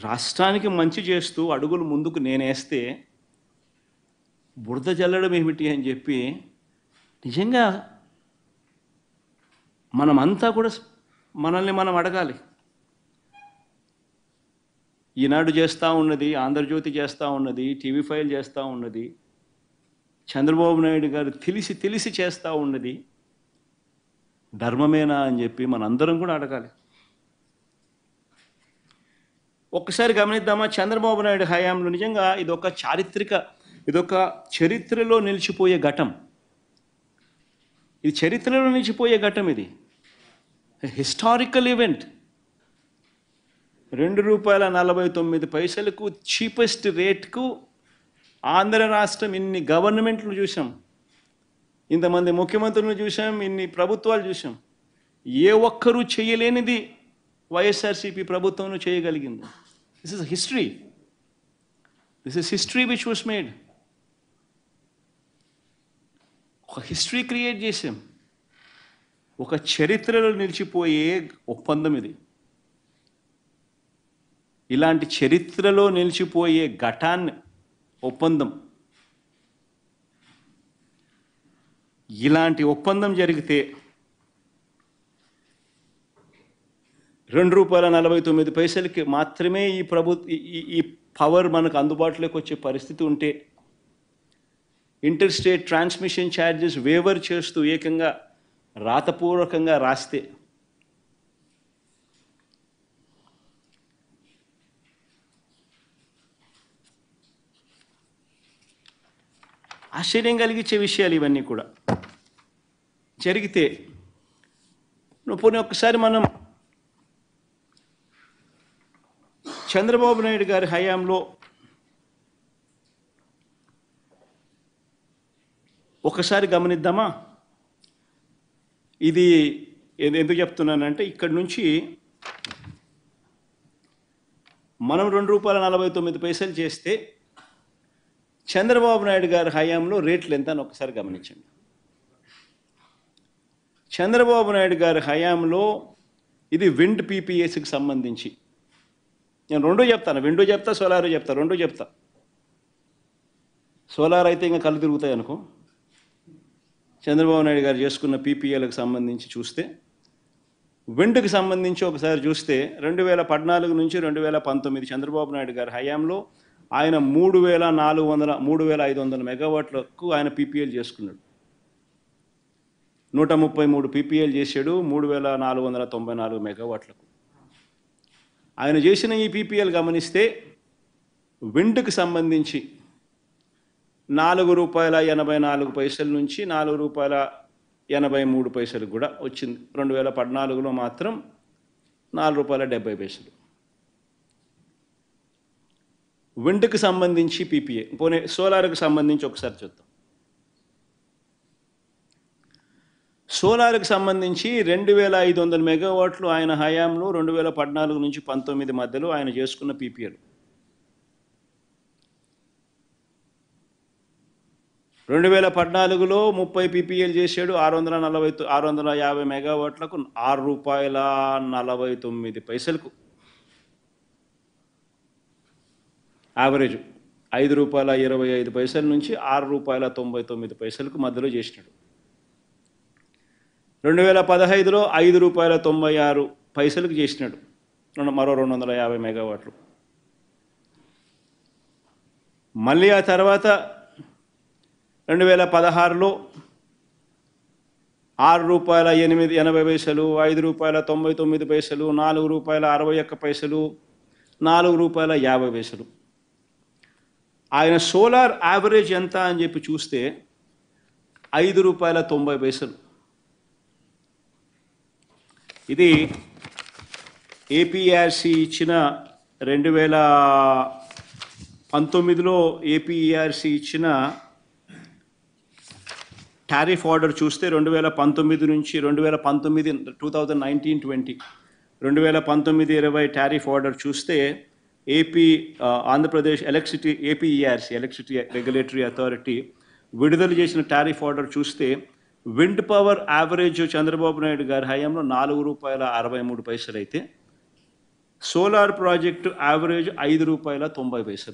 రాష్ట్రానికి మంచి చేస్తూ అడుగులు ముందుకు నేనేస్తే బురద జల్లడం ఏమిటి అని చెప్పి నిజంగా మనమంతా కూడా మనల్ని మనం అడగాలి. ఈనాడు చేస్తూ ఉన్నది, ఆంధ్రజ్యోతి చేస్తూ ఉన్నది, టీవీ ఫైల్ చేస్తూ ఉన్నది, చంద్రబాబు నాయుడు గారు తెలిసి తెలిసి చేస్తూ ఉన్నది ధర్మమేనా అని చెప్పి మనందరం కూడా అడగాలి. ఒక్కసారి గమనిద్దామా, చంద్రబాబు నాయుడు హయాంలో నిజంగా ఇదొక చరిత్రలో నిలిచిపోయే ఘట్టం. ఇది చరిత్రలో నిలిచిపోయే ఘట్టం. ఇది హిస్టారికల్ ఈవెంట్. ₹2.49 చీపెస్ట్ రేట్కు ఆంధ్ర రాష్ట్రం ఇన్ని గవర్నమెంట్లు చూసాం, ఇంతమంది ముఖ్యమంత్రులను చూసాం, ఇన్ని ప్రభుత్వాలు చూసాం. ఏ ఒక్కరూ చేయలేనిది వైఎస్ఆర్సీపీ ప్రభుత్వం చేయగలిగింది. This is history. This is history which was made. ఒక హిస్టరీ క్రియేట్ చేసాం. ఒక చరిత్రలో నిలిచిపోయే ఒప్పందం ఇది. ఇలాంటి చరిత్రలో నిలిచిపోయే ఒప్పందం, ఇలాంటి ఒప్పందం జరిగితే ₹2.49 మాత్రమే ఈ పవర్ మనకు అందుబాటులోకి వచ్చే పరిస్థితి ఉంటే, inter state transmission charges waiver చేస్తూ ఏకంగా రాతపూర్వకంగా రాస్తే ఆశ్చర్యం కలిగించే విషయాలు ఇవన్నీ కూడా జరిగితే, పోనీ ఒక్కసారి మనం చంద్రబాబు నాయుడు గారి హయాంలో ఒకసారి గమనిద్దామా. ఇది ఎందుకు చెప్తున్నానంటే, ఇక్కడి నుంచి మనం ₹2.49 చేస్తే చంద్రబాబు నాయుడు గారి హయాంలో రేట్లు ఎంత అని ఒకసారి గమనించండి. చంద్రబాబు నాయుడు గారి హయాంలో ఇది విండ్ పీపీఎస్కి సంబంధించి, నేను రెండూ చెప్తాను, విండో చెప్తా, సోలార్ చెప్తా, రెండూ చెప్తా. సోలార్ అయితే ఇంకా కళ్ళు తిరుగుతాయి అనుకో. చంద్రబాబు నాయుడు గారు చేసుకున్న పీపీఎల్కి సంబంధించి చూస్తే, విండ్కి సంబంధించి ఒకసారి చూస్తే 2014 నుంచి 2019 చంద్రబాబు నాయుడు గారి హయాంలో ఆయన 3,500 మెగావాట్లకు ఆయన పీపీఎల్ చేసుకున్నాడు. 133 పీపీఎల్ చేశాడు 3,494 మెగావాట్లకు. ఆయన చేసిన ఈ పీపీఎల్ గమనిస్తే విండ్కి సంబంధించి ₹4.84 నుంచి ₹4.83 కూడా వచ్చింది. 2014లో మాత్రం ₹4.70. విండ్కి సంబంధించి పీపీఏ. పోనీ సోలార్కి సంబంధించి ఒకసారి చూద్దాం. సోలార్కి సంబంధించి 2,500 మెగావాట్లు ఆయన హయాంలో 2014 నుంచి 19 మధ్యలో ఆయన చేసుకున్న పీపీఎల్. 2014లో 30 పీపీఎల్ చేశాడు, 650 మెగావాట్లకు ₹6.49 యావరేజ్. ₹5.25 నుంచి ₹6.99 మధ్యలో చేసినాడు. 2015లో ₹5.96 చేసినాడు, మరో 250 మెగావాట్లు. మళ్ళీ ఆ తర్వాత 2016లో ₹6.80, ₹5.99, ₹4.61, ₹4.50. ఆయన సోలార్ యావరేజ్ ఎంత అని చెప్పి చూస్తే ₹5.90. ఇది ఏపీఆర్సీ ఇచ్చిన 2019లో ఏపీఆర్సీ ఇచ్చిన టారిఫ్ ఆర్డర్ చూస్తే 2019 నుంచి 2019-20 2019-20 టారిఫ్ ఆర్డర్ చూస్తే Andhra Pradesh APERC electricity regulatory authority విడుదల చేసిన టారిఫ్ ఆర్డర్ చూస్తే wind power average Chandrababu Naidu గారి హయాంలో ₹4.63 అయితే సోలార్ ప్రాజెక్టు యావరేజ్ 5 రూపాయల 90 పైసలు.